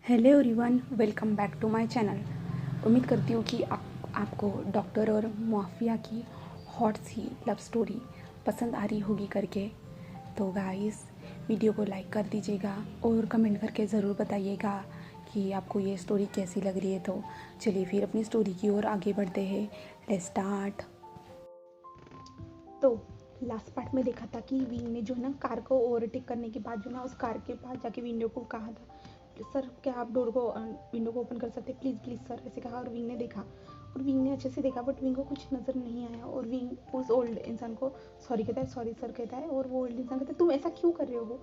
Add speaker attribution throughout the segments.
Speaker 1: Hello everyone, welcome back to my channel. उम्मीद करती हूँ कि आपको डॉक्टर और माफिया की हॉट सी लव स्टोरी पसंद आ रही होगी करके। तो गाइस, वीडियो को लाइक कर दीजिएगा और कमेंट करके ज़रूर बताइएगा कि आपको ये स्टोरी कैसी लग रही है। तो चलिए फिर अपनी स्टोरी की ओर आगे बढ़ते हैं। Let's start. तो लास्ट पार्ट में देखा था कि विंग ने जो है ना कार को ओवरटेक करने के बाद जो है ना उस कार के पास जाके विंडो को कहा था, सर क्या आप डोर को विंडो को ओपन कर सकते, प्लीज़ प्लीज़ सर, ऐसे कहा। और विंग ने देखा और विंग ने अच्छे से देखा, बट विंग को कुछ नज़र नहीं आया। और विंग उस ओल्ड इंसान को सॉरी कहता है, सॉरी सर कहता है। और वो ओल्ड इंसान कहता है, तुम ऐसा क्यों कर रहे हो,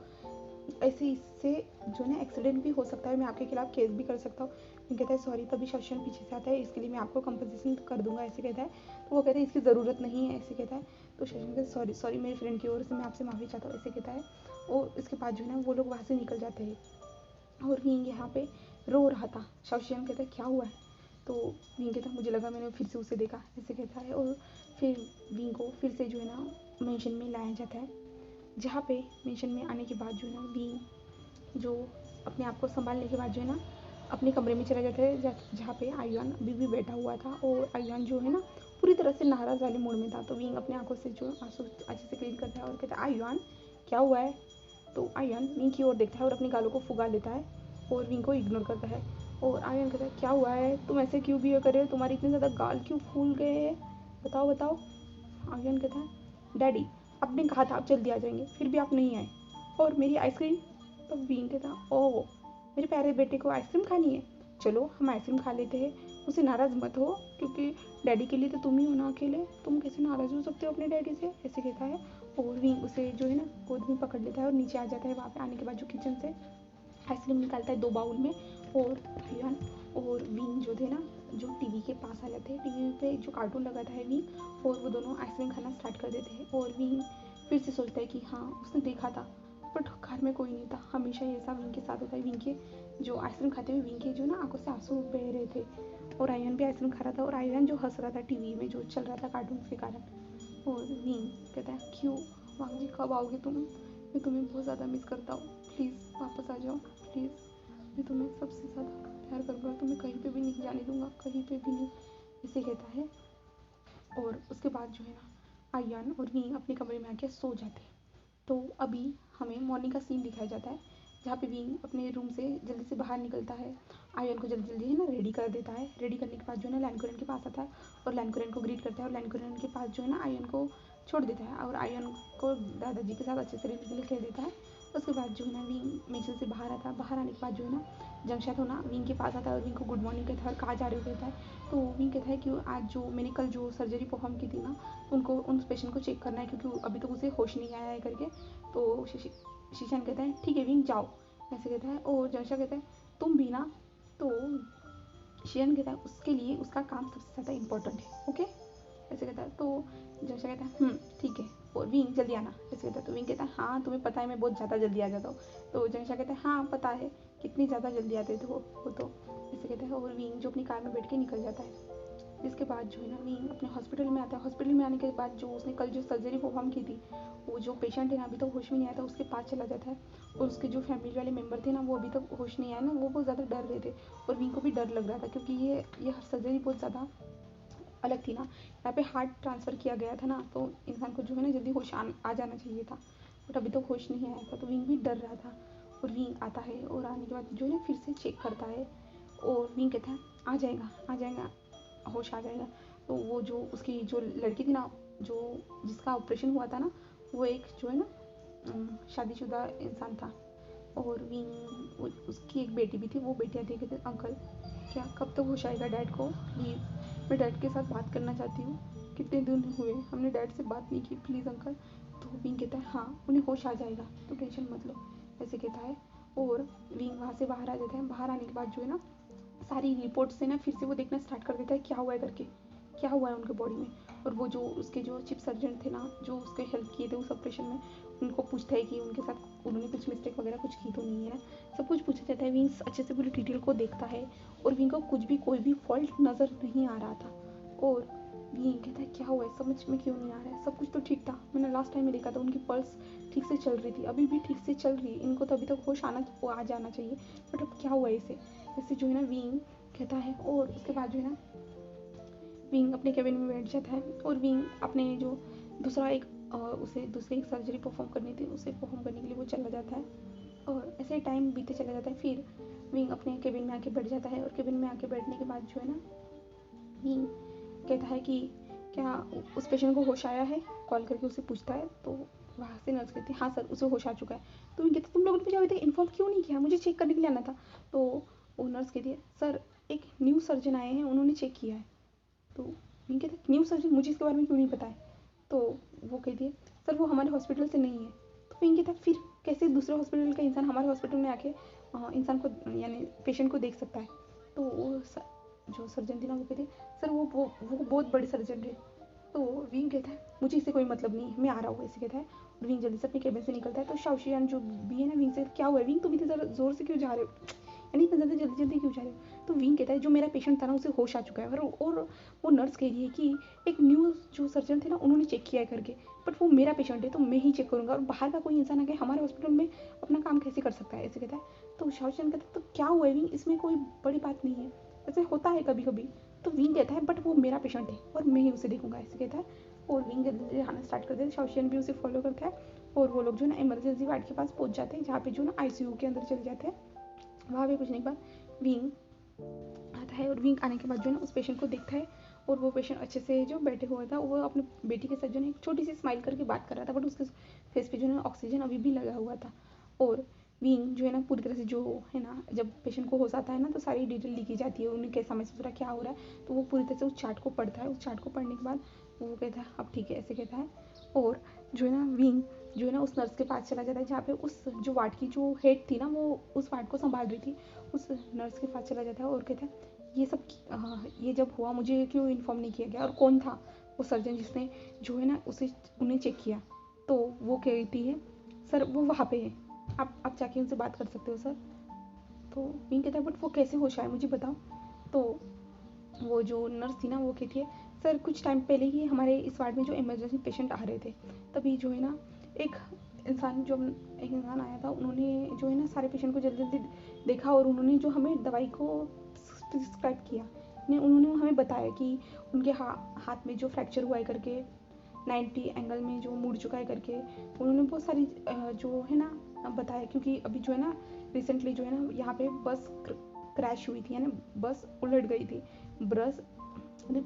Speaker 1: ऐसे इससे जो है ना एक्सीडेंट भी हो सकता है, मैं आपके खिलाफ केस भी कर सकता हूँ। विंग कहता है सॉरी, तभी शशन पीछे से आता है, इसके लिए मैं आपको कंपनसेशन कर दूंगा, ऐसे कहता है। तो वो कहता है इसकी ज़रूरत नहीं है, ऐसे कहता है। तो शशन कहता है सॉरी सॉरी, मेरी फ्रेंड की ओर से मैं आपसे माफ़ी चाहता हूँ, ऐसे कहता है। और इसके बाद जो है ना वो लोग वहाँ से निकल जाते हैं। और विंग यहाँ पे रो रहा था। शशन कहता है क्या हुआ है। तो विंग कहता है मुझे लगा मैंने फिर से उसे देखा, ऐसे कहता है। और फिर विंग को फिर से जो है ना मेंशन में लाया जाता है, जहाँ पे मेंशन में आने के बाद जो है ना विंग जो अपने आप को संभालने के बाद जो है ना अपने कमरे में चला जाता है, जहाँ पे आयुआन अभी भी बैठा हुआ था। और आयुआन जो है ना पूरी तरह से नाराज़ वाले मूड में था। तो विंग अपने आंखों से जो आंसू अच्छे से क्लीन करता है और कहता है आयुआन क्या हुआ है। तो आयन विंग की ओर देखता है और अपनी गालों को फुगा लेता है और विंग को इग्नोर करता है। और आयन कहता है क्या हुआ है, तुम ऐसे क्यों बिहेव कर रहे हो, तुम्हारे इतने ज़्यादा गाल क्यों फूल गए हैं, बताओ बताओ। आयन कहता है डैडी आपने कहा था आप जल्दी आ जाएंगे, फिर भी आप नहीं आए, और मेरी आइसक्रीम। तो विंग कहता ओह मेरे प्यारे बेटे को आइसक्रीम खानी है, चलो हम आइसक्रीम खा लेते हैं, मुझसे नाराज़ मत हो, क्योंकि डैडी के लिए तो तुम ही हो ना अकेले, तुम कैसे नाराज़ हो सकते हो अपने डैडी से, ऐसे कहता है। और विंग उसे जो है ना गोद में पकड़ लेता है और नीचे आ जाता है। वहाँ पे आने के बाद जो किचन से आइसक्रीम निकालता है 2 बाउल में। और आयन और विंग जो थे ना जो टीवी के पास आ जाते हैं, टीवी पे जो कार्टून लगाता है विंग, और वो दोनों आइसक्रीम खाना स्टार्ट कर देते हैं। और विंग फिर से सोचता है कि हाँ उसने देखा था, बट घर में कोई नहीं था। हमेशा ये ऐसा विंग के साथ होता है। विंग के जो आइसक्रीम खाते हुए विंग के जो ना आंखों से आंसू बह रहे थे, और आयन भी आइसक्रीम खा रहा था, और आयन जो हंस रहा था टीवी में जो चल रहा था कार्टून के कारण। और विंग कहता है क्यों वांग जी कब आओगे तुम, मैं तुम्हें बहुत ज़्यादा मिस करता हूँ, प्लीज़ वापस आ जाओ प्लीज़, मैं तुम्हें सबसे ज़्यादा प्यार करूँगा, तुम्हें कहीं पे भी नहीं जाने दूँगा, कहीं पे भी नहीं, इसे कहता है। और उसके बाद जो है ना आयन और विंग अपने कमरे में आके सो जाते हैं। तो अभी हमें मॉर्निंग का सीन दिखाया जाता है, जहाँ पे विंग अपने रूम से जल्दी से बाहर निकलता है, आयन को जल्दी जल्दी है ना रेडी कर देता है। रेडी करने के बाद जो है ना लैंकुरन के पास आता है और लैंकुरन को ग्रीट करता है, और लैंकुरन के पास जो है ना आयन को छोड़ देता है और आयन को दादाजी के साथ अच्छे से रहने के लिए कह देता है। उसके बाद जो है ना विंग मेंशन से बाहर आता है। बाहर आने के बाद जो है ना जंक्शन हो ना विंग के पास आता है और विंग को गुड मॉर्निंग कहता है और कहाँ जा रहे हो कहता है। तो विंग कहता है कि आज जो मैंने कल जो सर्जरी परफॉर्म की थी ना, उनको उन पेशेंट को चेक करना है, क्योंकि अभी तक उसे होश नहीं आया है करके। तो शीशान कहता है ठीक है विंग जाओ, ऐसे कहता है। और जंशा कहता है तुम भी ना। तो शीशान कहता है उसके लिए उसका काम सबसे ज़्यादा इम्पोर्टेंट है, ओके, ऐसे कहता है। तो जंशा कहता है ठीक है, और विंग जल्दी आना, ऐसे कहता है। तो विंग कहता है हाँ तुम्हें पता है मैं बहुत ज़्यादा जल्दी आ जाता हूँ। तो जंशा कहता है हाँ पता है कितनी ज़्यादा जल्दी आते थे वो तो, ऐसे कहता है। और विंग जो अपनी कार में बैठ के निकल जाता है। इसके बाद जो है ना विंग अपने हॉस्पिटल में आता है। हॉस्पिटल में आने के बाद जो उसने कल जो सर्जरी परफॉर्म की थी, वो जो पेशेंट है ना अभी तक होश में नहीं आया था, उसके पास चला जाता है। और उसके जो फैमिली वाले मेम्बर थे ना वो अभी तक होश नहीं आया ना, वो बहुत ज़्यादा डर रहे थे। और विंग को भी डर लग रहा था, क्योंकि ये सर्जरी बहुत ज़्यादा अलग थी ना। यहाँ पे हार्ट ट्रांसफ़र किया गया था ना, तो इंसान को जो है ना जल्दी होश आ जाना चाहिए था, बट अभी तक होश नहीं आया था। तो विंग भी डर रहा था। और विंग आता है और आने के बाद जो है ना फिर से चेक करता है, और विंग कहता है आ जाएगा आ जाएगा, होश आ जाएगा। तो वो जो उसकी जो लड़की थी ना, जो जिसका ऑपरेशन हुआ था ना, वो एक जो है ना शादीशुदा इंसान था। और विंग उसकी एक बेटी भी थी। वो बेटियाँ थी, कहते अंकल क्या कब तक होश आएगा डैड को, प्लीज़ मैं डैड के साथ बात करना चाहती हूँ, कितने दिन हुए हमने डैड से बात नहीं की, प्लीज़ अंकल। तो विंग कहता है हाँ उन्हें होश आ जाएगा, तो टेंशन मत लो, ऐसे कहता है। और विंग वहाँ से बाहर आ जाता है। बाहर आने के बाद जो है ना सारी रिपोर्ट से ना फिर से वो देखना स्टार्ट कर देता है क्या हुआ है करके, क्या हुआ है उनके बॉडी में। और वो जो उसके जो चीफ सर्जन थे ना जो उसके हेल्प किए थे उस ऑपरेशन में, उनको पूछता है कि उनके साथ उन्होंने कुछ मिस्टेक वगैरह कुछ की तो नहीं है ना, सब कुछ पूछा जाता है। विंग अच्छे से पूरी डिटेल को देखता है और विंग को कुछ भी कोई भी फॉल्ट नज़र नहीं आ रहा था। और विंग कहता है क्या हुआ है, समझ में क्यों नहीं आ रहा है, सब कुछ तो ठीक था, मैंने लास्ट टाइम में देखा था उनकी पल्स ठीक से चल रही थी, अभी भी ठीक से चल रही है, इनको तो अभी तक होश आ जाना चाहिए, बट अब क्या हुआ है इसे। ऐसे जो है ना विंग कहता है। और उसके बाद जो है ना विंग अपने केबिन में बैठ जाता है और विंग अपने जो दूसरा एक उसे दूसरी एक सर्जरी परफॉर्म करनी थी, उसे परफॉर्म करने के लिए वो चला जाता है। और ऐसे टाइम बीते चला जाता है। फिर विंग अपने केबिन में आके बैठ जाता है और केबिन में आके बैठने के बाद जो है ना विंग कहता है कि क्या उस पेशेंट को होश आया है, कॉल करके उसे पूछता है। तो वहाँ से नर्स कहती है हाँ सर उसे होश आ चुका है। तो विंग कहता है तुम लोगों ने मुझे अभी तक इन्फॉर्म क्यों नहीं किया, मुझे चेक करने के लिए आना था। तो वो नर्स कहती है सर एक न्यू सर्जन आए हैं, उन्होंने चेक किया है। तो विंग कहता है न्यू सर्जन, मुझे इसके बारे में क्यों नहीं पता है। तो वो कहती है सर वो हमारे हॉस्पिटल से नहीं है। तो विंग कहता है फिर कैसे दूसरे हॉस्पिटल का इंसान हमारे हॉस्पिटल में आके इंसान को यानी पेशेंट को देख सकता है। तो वो जो सर्जन थी ना वो कहती है सर वो बहुत बड़े सर्जन थे। तो विंग कहता है मुझे इससे कोई मतलब नहीं है, मैं आ रहा हूँ ऐसे कहता है। और विंग जल्दी से अपने केबिन से निकलता है। तो शाओशियान जो भी है ना विंग से क्या हुआ है विंग, तुम इतनी ज़्यादा ज़ोर से क्यों जा रहे हो, यानी इतना ज़्यादा जल्दी जल्दी क्यों जा रहे हो। तो विंग कहता है जो मेरा पेशेंट था ना उसे होश आ चुका है। और वो नर्स कह रही है कि एक न्यू जो सर्जन थे ना उन्होंने चेक किया है करके, बट वो मेरा पेशेंट है तो मैं ही चेक करूँगा, और बाहर का कोई इंसान आके हमारे हॉस्पिटल में अपना काम कैसे कर सकता है ऐसे कहता है। तो शाओशियान कहता है तो क्या हुआ है विंग, इसमें कोई बड़ी बात नहीं है, ऐसे होता है कभी कभी। तो विंग कहता है बट वो मेरा पेशेंट है और मैं ही उसे देखूंगा ऐसे कहता है। और विंग जल्दी आना स्टार्ट कर देता है, शाओशियन भी उसे फॉलो करता है। और वो लोग जो ना इमरजेंसी वार्ड के पास पहुंच जाते हैं, जहाँ पे जो ना आईसीयू के अंदर चले जाते हैं। वहाँ पे कुछ नहीं बाद विंग आता है और विंग आने के बाद जो है ना उस पेशेंट को देखता है। और वो पेशेंट अच्छे से जो बैठे हुआ था वो अपनी बेटी के साथ जो है एक छोटी सी स्माइल करके बात कर रहा था, बट उसके फेस पे जो है ऑक्सीजन अभी भी लगा हुआ था। और विंग जो है ना पूरी तरह से जो है ना जब पेशेंट को होश आता है ना तो सारी डिटेल लिखी जाती है, उन्हें कैसा महसूस हो रहा है क्या हो रहा है। तो वो पूरी तरह से उस चार्ट को पढ़ता है, उस चार्ट को पढ़ने के बाद वो कहता है अब ठीक है ऐसे कहता है। और जो है ना विंग जो है ना उस नर्स के पास चला जाता है जहाँ पे उस जो वार्ड की जो हेड थी ना वो उस वार्ड को संभाल रही थी, उस नर्स के पास चला जाता है और कहता है ये सब ये जब हुआ मुझे क्यों इन्फॉर्म नहीं किया गया, और कौन था वो सर्जन जिसने जो है ना उसे उन्हें चेक किया। तो वो कहती है सर वो वहाँ पे है, आप जाके उनसे बात कर सकते हो सर। तो विंग कहता है बट वो कैसे होश आए मुझे बताओ। तो वो जो नर्स थी ना वो कहती है सर कुछ टाइम पहले ही हमारे इस वार्ड में जो इमरजेंसी पेशेंट आ रहे थे, तभी जो है ना एक एक इंसान आया था, उन्होंने जो है ना सारे पेशेंट को जल्दी जल्दी देखा और उन्होंने जो हमें दवाई को प्रिस्क्राइब किया, उन्होंने हमें बताया कि उनके हाथ में जो फ्रैक्चर हुआ है करके, 90 एंगल में जो मुड़ चुका है करके, उन्होंने बहुत सारी जो है ना बताया। क्योंकि अभी जो है ना रिसेंटली जो है ना यहाँ पे बस क्रैश हुई थी, यानी बस उलट गई थी।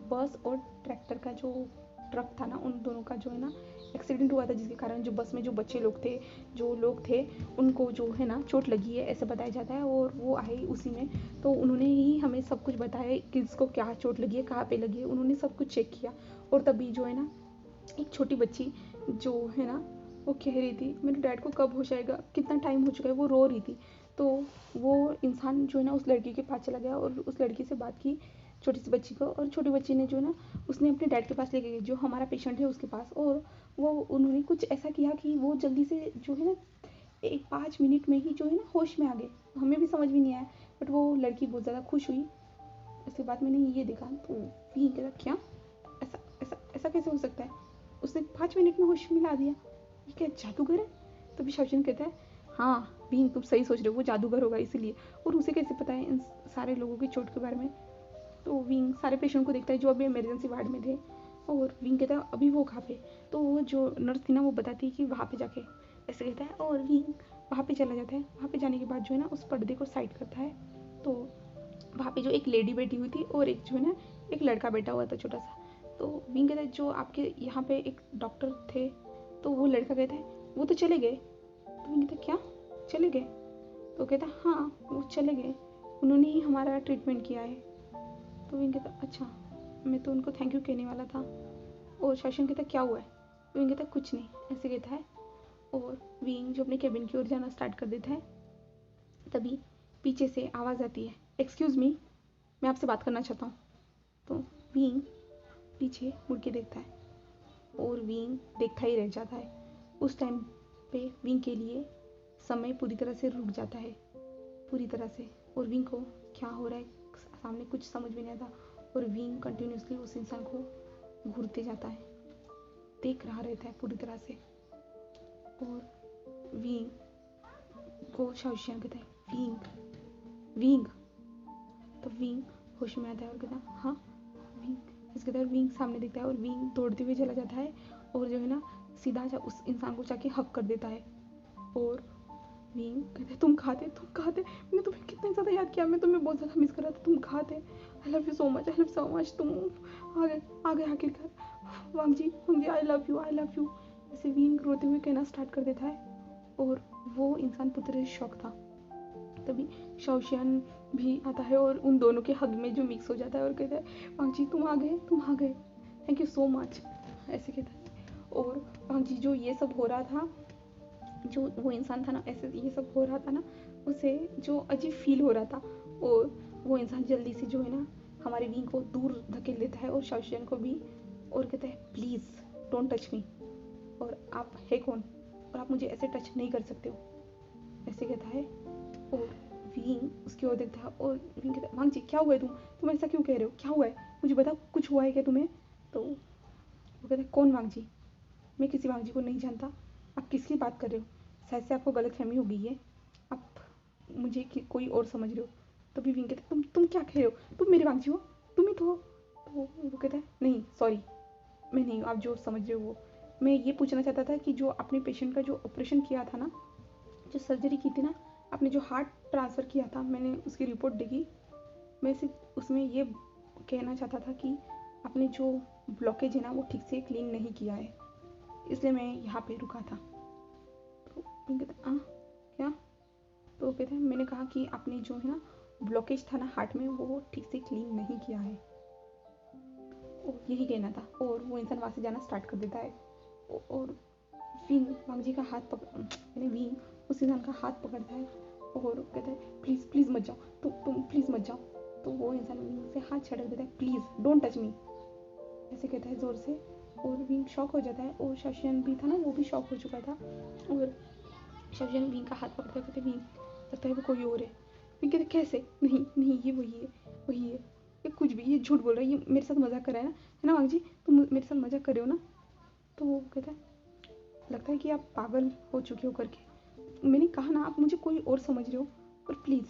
Speaker 1: बस और ट्रैक्टर का जो ट्रक था ना उन दोनों का जो है ना एक्सीडेंट हुआ था, जिसके कारण जो बस में जो बच्चे लोग थे उनको जो है ना चोट लगी है ऐसे बताया जाता है। और वो आए उसी में, तो उन्होंने ही हमें सब कुछ बताया कि किसको क्या चोट लगी है, कहाँ पे लगी है, उन्होंने सब कुछ चेक किया। और तभी जो है ना एक छोटी बच्ची जो है ना वो कह रही थी मेरे डैड को कब होश आएगा, कितना टाइम हो चुका है, वो रो रही थी। तो वो इंसान जो है ना उस लड़की के पास चला गया और उस लड़की से बात की, छोटी सी बच्ची को। और छोटी बच्ची ने जो है ना उसने अपने डैड के पास लेके गई जो हमारा पेशेंट है उसके पास। और वो उन्होंने कुछ ऐसा किया कि वो जल्दी से जो है ना 5 मिनट में ही जो है ना होश में आ गए, हमें भी समझ में नहीं आया, बट वो लड़की बहुत ज़्यादा खुश हुई। उसके बाद मैंने ये देखा तो भी कहा क्या ऐसा ऐसा ऐसा कैसे हो सकता है, उसने 5 मिनट में होश मिला दिया, ये क्या जादूगर है। तभी शौचन कहता है हाँ भीम तुम सही सोच रहे हो, वो जादूगर होगा इसीलिए, और उसे कैसे पता है इन सारे लोगों की चोट के बारे में। तो विंग सारे पेशेंट को देखता है जो अभी इमरजेंसी वार्ड में थे। और विंग कहता है अभी वो कहाँ पे। तो वो जो नर्स थी ना वो बताती है कि वहाँ पे जाके ऐसे कहता है। और विंग वहाँ पे चला जाता है। वहाँ पे जाने के बाद जो है ना उस पर्दे को साइड करता है। तो वहाँ पे जो एक लेडी बैठी हुई थी और एक जो है ना एक लड़का बैठा हुआ था छोटा सा। तो विंग कहता है जो आपके यहाँ पे एक डॉक्टर थे। तो वो लड़का कहता है वो तो चले गए। तो विंग कहता है क्या चले गए। तो कहता है हाँ वो चले गए, उन्होंने ही हमारा ट्रीटमेंट किया है। तो विंग कहता अच्छा, मैं तो उनको थैंक यू कहने वाला था। और शशन कहता क्या हुआ है। तो विंग कहता कुछ नहीं ऐसे कहता है। और विंग जो अपने केबिन की ओर जाना स्टार्ट कर देता है। तभी पीछे से आवाज़ आती है एक्सक्यूज़ मी, मैं आपसे बात करना चाहता हूँ। तो विंग पीछे मुड़ के देखता है और विंग देखता ही रह जाता है। उस टाइम पे विंग के लिए समय पूरी तरह से रुक जाता है, पूरी तरह से। और विंग को क्या हो रहा है सामने कुछ समझ में नहीं आता। और विंग कंटिन्यूसली उस इंसान को घूरते जाता है, देख रहा रहता है पूरी तरह से। और विंग को शाओशियान कहता है विंग विंग। तो विंग होश में आता है और कहता है हाँ विंग। इसके बाद विंग सामने दिखता है और विंग दौड़ते हुए चला जाता है और जो है ना सीधा उस इंसान को जाके हक कर देता है। और विंग कहते हैं तुम कहाँ थे, मैंने तुम्हें कितना ज़्यादा याद किया, मैं तुम्हें बहुत ज़्यादा मिस कर रहा था, तुम कहाँ थे, I love you so much, तुम आ गए आखिरकार, वांग जी आई लव यू। ऐसे विंग रोते हुए कहना स्टार्ट कर देता है। और वो इंसान पूरी तरह से शॉक था। तभी शाओशियान भी आता है और उन दोनों के हग में जो मिक्स हो जाता है और कहता है वांग जी तुम आ गए, थैंक यू सो मच, ऐसे कहता है। और वांग जी जो ये सब हो रहा था, जो वो इंसान था ना, ऐसे ये सब हो रहा था ना, उसे जो अजीब फील हो रहा था, और वो इंसान जल्दी से जो है ना हमारे विंग को दूर धकेल देता है और शाओशियान को भी, और कहता है प्लीज़ डोंट टच मी, और आप है कौन और आप मुझे ऐसे टच नहीं कर सकते हो, ऐसे कहता है। और विंग उसकी ओर देखता है और विंग कहता है वांग जी क्या हुआ है, तुम ऐसा क्यों कह रहे हो, क्या हुआ है, मुझे बताओ, कुछ हुआ है क्या तुम्हें। तो वो कहता है कौन वांग जी, मैं किसी वांग जी को नहीं जानता, आप किसकी बात कर रहे हो, शायद से आपको गलतफहमी हो गई है, आप मुझे कोई और समझ रहे हो। तभी विंग कहता है तुम क्या कह रहे हो, तुम मेरे वांग जी हो, तुम ही तो हो। तो वो कहता है नहीं सॉरी, मैं नहीं हूँ, आप जो समझ रहे हो वो, मैं ये पूछना चाहता था कि जो आपने पेशेंट का जो ऑपरेशन किया था ना, जो सर्जरी की थी ना, आपने जो हार्ट ट्रांसफ़र किया था, मैंने उसकी रिपोर्ट देखी, मैं सिर्फ उसमें ये कहना चाहता था कि आपने जो ब्लॉकेज है ना वो ठीक से क्लीन नहीं किया है, इसलिए मैं यहाँ पे रुका था। तो कहता हाँ क्या, तो कहते हैं मैंने कहा कि आपने जो है ना ब्लॉकेज था ना हार्ट में वो ठीक से क्लीन नहीं किया है, और यही कहना था। और वो इंसान वहाँ से जाना स्टार्ट कर देता है। और विंग वांग जी का हाथ पकड़ विंग उस इंसान का हाथ पकड़ता है और कहता है प्लीज़ मत जाओ, तुम प्लीज़ मत जाओ। तो वो इंसान विंग से हाथ छटक देता है, प्लीज़ डोंट टच मी, ऐसे कहता है ज़ोर से। और विंग शॉक हो जाता है, और शाओशियान भी था ना वो भी शॉक हो चुका था। और शाओशियान विंग का हाथ पकड़ते कहते विंग लगता है वो कोई और है। विंग कहते कैसे, नहीं ये वही है, ये कुछ भी, ये झूठ बोल रहा है, ये मेरे साथ मजाक कर रहा है ना वांग जी, तुम मेरे साथ मजाक कर रहे हो ना। तो वो कहता है लगता है कि आप पागल हो चुके हो करके, मैंने कहा ना आप मुझे कोई और समझ रहे हो, पर प्लीज़,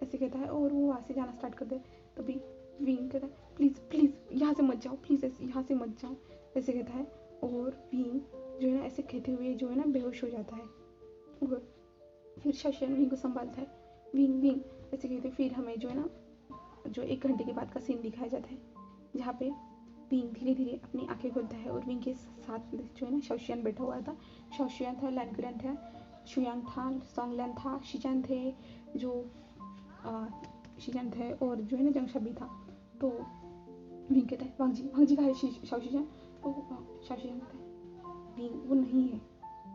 Speaker 1: ऐसे कहता है। और वो वहाँ से जाना स्टार्ट कर दे। तभी विंग कहता है प्लीज़ यहाँ से मत जाओ, प्लीज़ यहाँ से मत जाओ, ऐसे कहता है। और विंग जो है ना ऐसे कहते हुए जो है ना बेहोश हो जाता है। और फिर शाओशियान विंग को संभालता है, विंग ऐसे कहते फिर हमें जो है ना जो 1 घंटे के बाद का सीन दिखाया जाता है, जहाँ पे विंग धीरे धीरे अपनी आंखें खोलता है और विंग के साथ जो है ना शाओशियान बैठा हुआ था। शाओशियान था, लैनकुरन था, शुयांग था, सोंगलिन था, शिजान थे, जो शिजान थे, और जो है ना जंगशा भी था। तो विंग कहता है वांग जी का है शाओशियान। तो शाओशियान कहता है विंग वो नहीं है,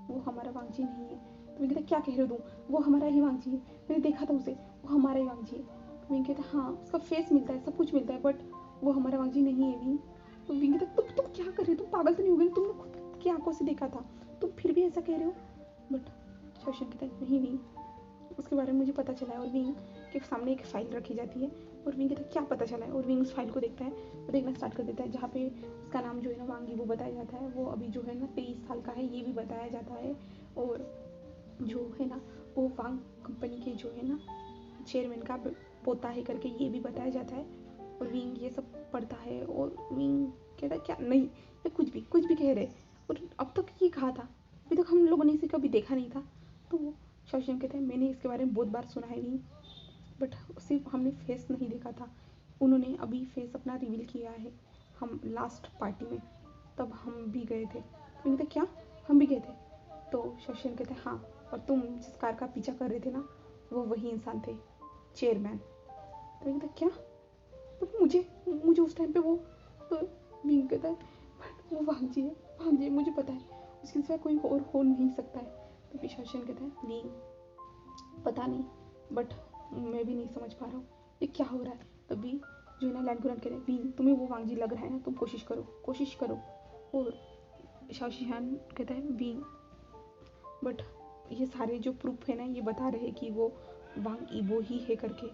Speaker 1: वो हमारा वांग जी नहीं है। तो विंग कहता है क्या कह रहे हो तुम, वो हमारा ही वांग जी है, मैंने देखा था उसे, वो हमारा ही वांग जी है। तो विंग कहता है हाँ उसका फेस मिलता है, सब कुछ मिलता है, बट वो हमारा वांग जी नहीं है विंग। तो विंग कहता है तुम क्या कर रहे हो, तुम पागल तो नहीं हो गए, तुमने खुद की आंखों से देखा था, तुम फिर भी ऐसा कह रहे हो। बट शाओशियान कहता है नहीं विंग, उसके बारे में मुझे पता चला है। और विंग के सामने एक फाइल रखी जाती है और विंग कहता है क्या पता चला है। और विंग उस फाइल को देखता है और देखना स्टार्ट कर देता है, जहाँ पे उसका नाम जो है ना वांग वो बताया जाता है, वो अभी जो है ना 23 साल का है, ये भी बताया जाता है। और जो है ना वो वांग कंपनी के जो है ना चेयरमैन का पोता है करके ये भी बताया जाता है। और विंग ये सब पढ़ता है और विंग कहता है क्या नहीं, ये कुछ भी कह रहे, और अब तक ये कहा था, अभी तक हम लोगों ने इसे कभी देखा नहीं था। तो शाओशियान कहता है मैंने इसके बारे में बहुत बार सुना है विंग, बट सिर्फ हमने फेस नहीं देखा था, उन्होंने अभी फेस अपना रिवील किया है, हम लास्ट पार्टी में तब हम भी गए थे। तो कहते क्या हम भी गए थे। तो शाओशियान कहते हैं हाँ, और तुम जिस कार का पीछा कर रहे थे ना वो वही इंसान थे, चेयरमैन। तो कहता क्या, तो मुझे उस टाइम पे वो, तो विंग कहता है बट वो वांग जी है, मुझे पता है, उसके सिवा कोई और हो नहीं सकता है। तो फिर शाओशियान कहता है विंग पता नहीं, बट मैं भी नहीं समझ पा रहा हूँ ये क्या हो रहा है। तभी जो है ना लैंडकुरन कह रहे विंग तुम्हें वो वांग जी लग रहा है ना, तुम कोशिश करो। और शाओशियान कहता है विंग बट ये सारे जो प्रूफ है ना ये बता रहे कि वो वांग ईबो ही है करके।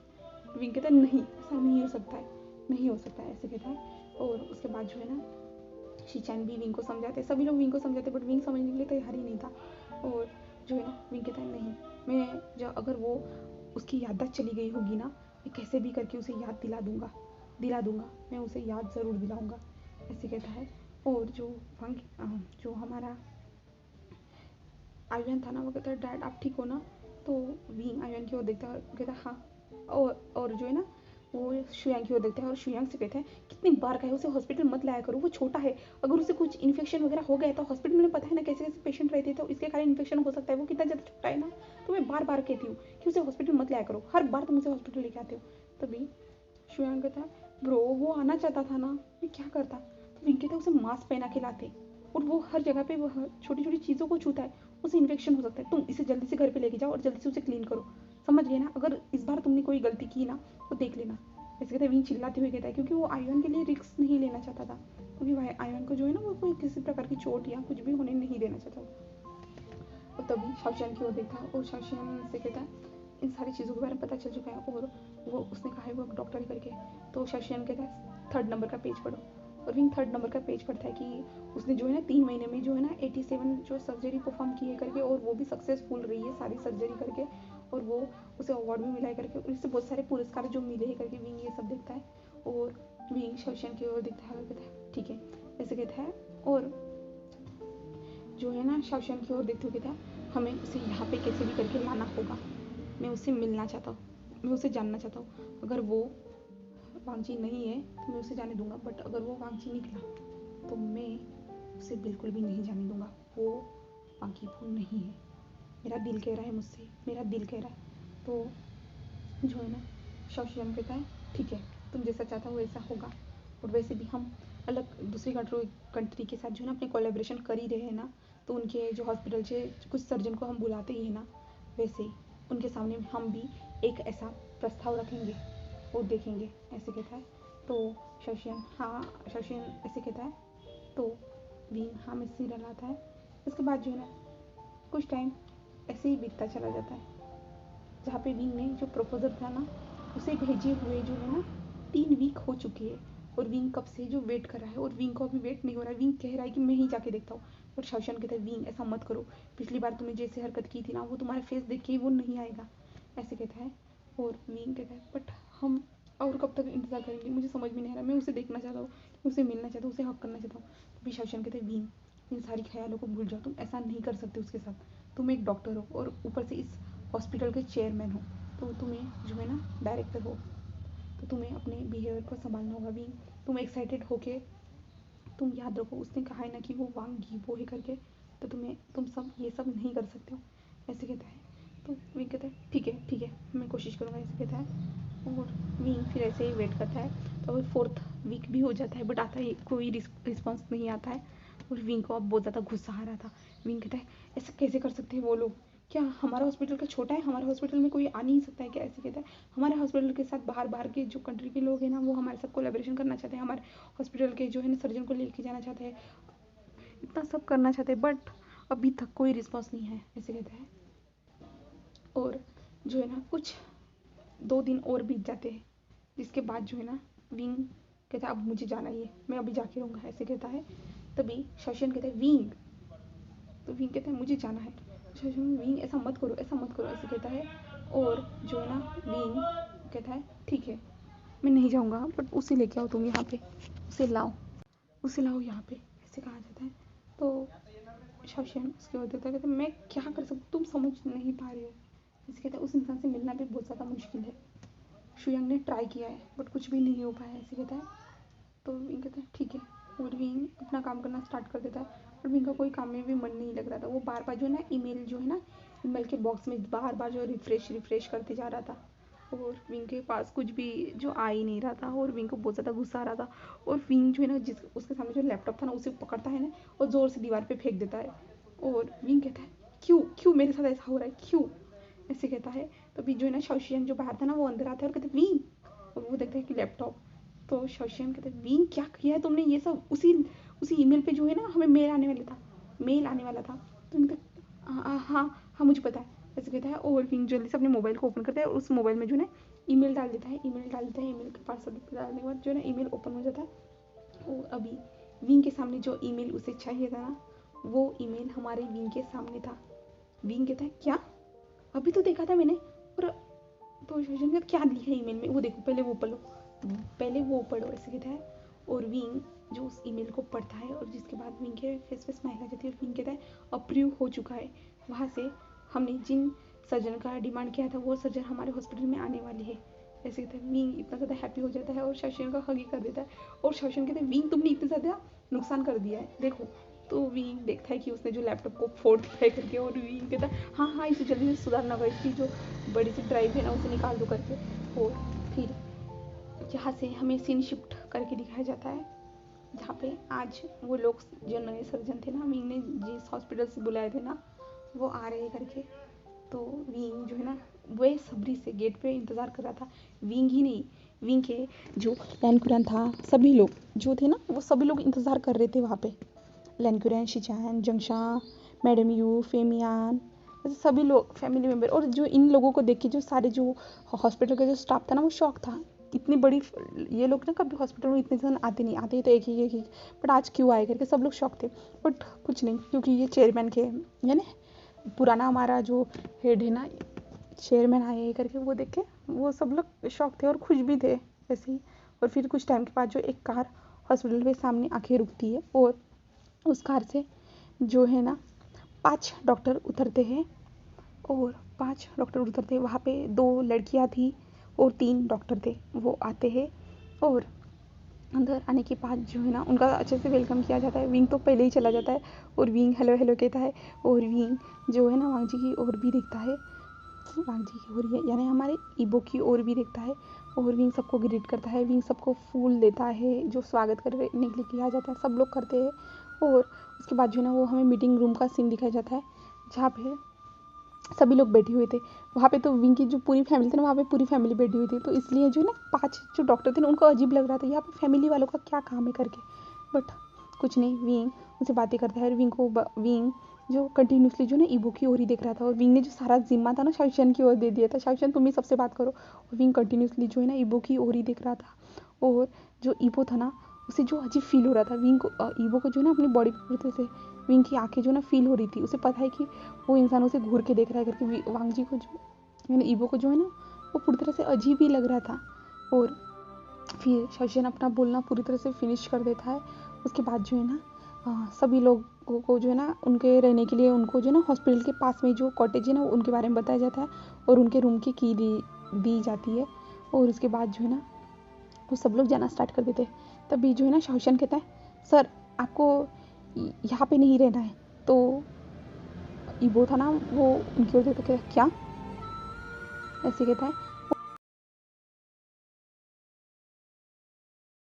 Speaker 1: विंग कहता है नहीं ऐसा नहीं हो सकता है, ऐसे कहता है। और उसके बाद जो है ना शीचैन भी विंग को समझाते, सभी लोग विंग को समझाते, बट विंग समझने के लिए तैयार ही नहीं था। और जो है ना विंग कहता है नहीं, मैं जब अगर वो उसकी याददाश्त चली गई होगी ना, मैं कैसे भी करके उसे याद दिला दूंगा, मैं उसे याद ज़रूर दिलाऊंगा, ऐसे कहता है। और जो जो हमारा आयुन था ना, वो कहता है डैड आप ठीक हो ना? तो विंग आयुन की ओर देखता है, कहता है हाँ। और जो है ना वो शुयांग की ओर देखता है और शुयांग से कहता है कितनी बार कहे उसे हॉस्पिटल मत लाया करो, वो छोटा है, अगर उसे कुछ इन्फेक्शन वगैरह हो गया तो हॉस्पिटल में पता है ना कैसे कैसे पेशेंट रहते हैं, तो इसके कारण इन्फेक्शन हो सकता है, वो कितना ज़्यादा छोटा है ना, तो मैं बार बार कहती हूँ कि उसे हॉस्पिटल मत लाया करो, हर बार तुम उसे हॉस्पिटल लेके आते हो। तभी शुयांग कहता है ब्रो वो आना चाहता था ना, मैं क्या करता? तो विंग कहता है उसे मास्क पहना के लाते, और वो हर जगह पे वो छोटी छोटी चीज़ों को छूता है, उसे इन्फेक्शन हो सकता है, तुम इसे जल्दी से घर पे लेके जाओ और जल्दी से उसे क्लीन करो, समझ गए ना? अगर इस बार तुमने कोई गलती की ना तो देख लेना, ऐसे कहते हैं। विंग चिल्लाते हुए कहता है क्योंकि वो आयुन के लिए रिस्क नहीं लेना चाहता था, क्योंकि भाई आयुन को जो है ना वो कोई किसी प्रकार की चोट या कुछ भी होने नहीं देना चाहता था। और तभी शाओशियन की ओर देखा और शाओशियन से कहता है इन सारी चीज़ों के बारे में पता चल चुका है, और वो उसने कहा है वो डॉक्टर करके। तो शाओशियन कहता है 3rd नंबर का पेज पढ़ो, और विंग 3rd नंबर का पेज पढ़ता है कि उसने जो है ना 3 महीने में जो है ना 87 जो सर्जरी परफॉर्म की है करके, और वो भी सक्सेसफुल रही है सारी सर्जरी करके, और वो उसे अवार्ड भी मिला है करके, और इससे बहुत सारे पुरस्कार जो मिले हैं करके। विंग ये सब देखता है और विंग शाओशियन की ओर देखता है और कहता है ठीक है, ऐसे कहता है। और जो है ना शाओशियन की ओर देखते हुए कहता है हमें उसे यहाँ पे कैसे भी करके लाना होगा, मैं उससे मिलना चाहता हूँ, मैं उसे जानना चाहता हूँ, अगर वो वांगची नहीं है तो मैं उसे जाने दूंगा, बट अगर वो वांगची निकला तो मैं उसे बिल्कुल भी नहीं जाने दूंगा, वो वांगची नहीं है, मेरा दिल कह रहा है मुझसे, मेरा दिल कह रहा है। तो जो है ना शाओशियन कहता है ठीक है, तुम जैसा चाहता हो वैसा होगा, और वैसे भी हम अलग दूसरी कंट्री के साथ जो है ना अपने कोलेब्रेशन कर ही रहे हैं ना, तो उनके जो हॉस्पिटल से कुछ सर्जन को हम बुलाते ही है ना, वैसे उनके सामने हम भी एक ऐसा प्रस्ताव रखेंगे और देखेंगे, ऐसे कहता है। तो शाओशियन ऐसे कहता है। तो विंग हाँ में सिर हिलाता है। इसके बाद जो है ना कुछ टाइम ऐसे ही बीतता चला जाता है, जहाँ पे विंग ने जो प्रपोजल था ना उसे भेजे हुए जो है ना 3 वीक हो चुकी है, और विंग कब से जो वेट कर रहा है, और विंग को अभी वेट नहीं हो रहा है, विंग कह रहा है कि मैं ही जाके देखता हूँ, और शाओशियन कहता है विंग ऐसा मत करो, पिछली बार तुमने जैसे हरकत की थी ना वो तुम्हारा फेस देख के वो नहीं आएगा, ऐसे कहता है। और विंग कहता है बट हम और कब तक इंतजार करेंगे, मुझे समझ में नहीं आ रहा, मैं उसे देखना चाहता हूँ, उसे मिलना चाहता हूँ, उसे हक करना चाहता हूँ। तभी शाओशियन कहते हैं विंग इन सारी ख्यालों को भूल जाओ, तुम ऐसा नहीं कर सकते उसके साथ, तुम एक डॉक्टर हो और ऊपर से इस हॉस्पिटल के चेयरमैन हो, तो तुम्हें जो है ना डायरेक्टर हो, तो तुम्हें अपने बिहेवियर को संभालना होगा भी। तुम एक्साइटेड होके तुम याद रखो उसने कहा है ना कि वो वांग गीबो है करके, तो तुम सब ये सब नहीं कर सकते हो, ऐसे कहता है। तो विंग कहता है ठीक है मैं कोशिश करूँगा, ऐसे कहता है। और विंग फिर ऐसे ही वेट करता है, तो 4th वीक भी हो जाता है, बट आता है कोई रिस्पॉन्स नहीं आता है, और विंग को अब बहुत ज़्यादा गुस्सा आ रहा था। विंग कहता है ऐसा कैसे कर सकते हैं वो लोग, क्या हमारा हॉस्पिटल का छोटा है, हमारे हॉस्पिटल में कोई आ नहीं सकता है क्या, ऐसे कहता है। हमारे हॉस्पिटल के साथ बाहर बाहर के जो कंट्री के लोग हैं ना वो हमारे साथ कोलेब्रेशन करना चाहते हैं, हमारे हॉस्पिटल के जो है ना सर्जन को लेके जाना चाहते हैं, इतना सब करना चाहते हैं, बट अभी तक कोई रिस्पॉन्स नहीं है, ऐसे कहता है। और जो है ना कुछ 2 दिन और बीत जाते हैं, जिसके बाद जो है ना विंग कहता है अब मुझे जाना ही है, मैं अभी जाके रहूँगा, ऐसे कहता है। तभी शाओशियन कहता है विंग, तो विंग कहता है मुझे जाना है। शाओशियन विंग ऐसा मत करो, ऐसा मत करो, ऐसे कहता है। और जो है ना विंग कहता है ठीक है मैं नहीं जाऊँगा, बट उसे लेके आओ तुम यहाँ पे, उसे लाओ यहाँ पे, ऐसे कहा जाता है। तो शाओशियन उसके बाद देता है, कहता है मैं क्या कर सकता, तुम समझ नहीं पा रहे हो, ऐसे कहता है। उस इंसान से मिलना भी बहुत ज़्यादा मुश्किल है, शुयांग ने ट्राई किया है बट कुछ भी नहीं हो पाया, ऐसे कहता है। तो विंग कहता है ठीक है, और विंग अपना काम करना स्टार्ट कर देता है, और विंग का कोई काम में भी मन नहीं लग रहा था, वो बार बार जो है ना ईमेल जो है ना ईमेल के बॉक्स में बार बार जो रिफ्रेश करते जा रहा था, और विंग के पास कुछ भी जो आ ही नहीं रहा था, और विंग को बहुत ज़्यादा गुस्सा आ रहा था। और विंग जो है ना जिस उसके सामने जो लैपटॉप था ना उसे पकड़ता है ना और ज़ोर से दीवार पे फेंक देता है, और विंग कहता है क्यों क्यों मेरे साथ ऐसा हो रहा है क्यों, ऐसे कहता है। तभी जो है ना शाओशियन जो बाहर था ना वो अंदर आता है और कहते हैं विंग, और वो देखता है कि लैपटॉप। तो शाओशियन कहते हैं विंग क्या किया है तुमने ये सब, उसी उसी ईमेल पे जो है ना हमें मेल आने वाला था। तो उन्होंने कहा हाँ हाँ हाँ मुझे पता है, ऐसे कहता है। और विंग जल्दी से अपने मोबाइल को ओपन करता है और उस मोबाइल में जो है ना ईमेल डाल देता है, ईमेल के पार्सल डालने के बाद जो है ना ईमेल ओपन हो जाता है, और अभी विंग के सामने जो ईमेल उसे चाहिए था ना, वो ईमेल हमारे विंग के सामने था। विंग कहता है क्या, अभी तो देखा था मैंने। और तो शौशन कहता क्या लिखा है ईमेल में, वो देखो पहले वो पढ़ो, पहले वो पढ़ो, ऐसे कहता है। और विंग जो उस ईमेल को पढ़ता है और जिसके बाद विंग के फेस पे स्माइल आ जाती है और विंग कहता है अप्रूव हो चुका है। वहाँ से हमने जिन सर्जन का डिमांड किया था वो सर्जन हमारे हॉस्पिटल में आने वाली है। ऐसे कहता है, विंग इतना ज़्यादा हैप्पी हो जाता है और शौशन का हग ही कर देता है। और शौशन कहते हैं विंग तुमने इतना ज़्यादा नुकसान कर दिया है देखो। तो विंग देखता है कि उसने जो लैपटॉप को फोड़ दिया है करके, और विंग कहता है हाँ हाँ इसे जल्दी से सुधारना होगा, इसकी जो बड़ी सी ड्राइव है ना उसे निकाल दो करके। और फिर यहाँ से हमें सीन शिफ्ट करके दिखाया जाता है जहाँ पे आज वो लोग जो नए सर्जन थे ना, विंग ने जिस हॉस्पिटल से बुलाए थे ना, वो आ रहे करके। तो विंग जो है ना बेसब्री से गेट पे इंतज़ार कर रहा था। विंग ही नहीं, विंग के जो लैनकुरन था, सभी लोग जो थे ना वो सभी लोग इंतज़ार कर रहे थे वहाँ पे। लैनकुरन, शिचान, जंगशा, मैडम यू, फेमियान, ऐसे सभी लोग फैमिली मेम्बर। और जो इन लोगों को देख के जो सारे जो हॉस्पिटल का जो स्टाफ था ना वो शॉक था। इतनी बड़ी, ये लोग ना कभी हॉस्पिटल में इतने जन आते नहीं, आते ही तो एक ही बट आज क्यों आए करके सब लोग शॉक थे। बट कुछ नहीं, क्योंकि ये चेयरमैन के यानी पुराना हमारा जो हेड है ना, चेयरमैन आए करके, वो देख के वो सब लोग शॉक थे और खुश भी थे ऐसे ही। और फिर कुछ टाइम के बाद जो एक कार हॉस्पिटल के सामने आके रुकती है और उस कार से जो है ना 5 डॉक्टर उतरते हैं। और 5 डॉक्टर उतरते हैं, वहाँ पे 2 लड़कियाँ थी और 3 डॉक्टर थे। वो आते हैं और अंदर आने के बाद जो है ना उनका अच्छे से वेलकम किया जाता है। विंग तो पहले ही चला जाता है और विंग हेलो हेलो कहता है। और विंग जो है ना वांग जी की ओर भी देखता है, वांग जी की ओर यानी हमारे ईबो की ओर भी देखता है। और विंग सबको ग्रीट करता है, विंग सबको फूल देता है जो स्वागत करने के लिए किया जाता है, सब लोग करते हैं। और उसके बाद जो है ना वो हमें मीटिंग रूम का सीन दिखाया जाता है जहाँ पे सभी लोग बैठे हुए थे। वहाँ पे तो विंग की जो पूरी फैमिली थी ना, वहाँ पे पूरी फैमिली बैठी हुई थी। तो इसलिए जो है ना 5 जो डॉक्टर थे ना उनको अजीब लग रहा था यहाँ पे फैमिली वालों का क्या काम है करके। बट कुछ नहीं, विंग उनसे बातें करता है। विंग जो कंटिन्यूसली जो ना ईबो की ओर ही देख रहा था और विंग ने जो सारा जिम्मा था ना शाओशन की ओर दे दिया था, शाओशन तुम ही सबसे बात करो। और विंग कंटिन्यूसली जो है ना ईबो की ओर ही देख रहा था। और जो ईबो था ना उसे जो अजीब फील हो रहा था, विंग को ईबो को जो है ना अपनी बॉडी पर पूरी तरह से विंग की आंखें जो ना फील हो रही थी। उसे पता है कि वो इंसान उसे घूर के देख रहा है करके। वांग जी को जो यानी ईबो को जो है ना वो पूरी तरह से अजीब ही लग रहा था। और फिर शाओशन अपना बोलना पूरी तरह से फिनिश कर देता है। उसके बाद जो है ना सभी लोगों को जो है ना उनके रहने के लिए उनको जो है ना हॉस्पिटल के पास में जो कॉटेज है ना उनके बारे में बताया जाता है और उनके रूम की की दी जाती है। और उसके बाद जो है ना वो सब लोग जाना स्टार्ट कर देते हैं। तभी जो है ना शाओशन कहता है सर आपको यहाँ पे नहीं रहना है। तो ईबो था ना वो उनकी ओर देखता है क्या, ऐसे कहता है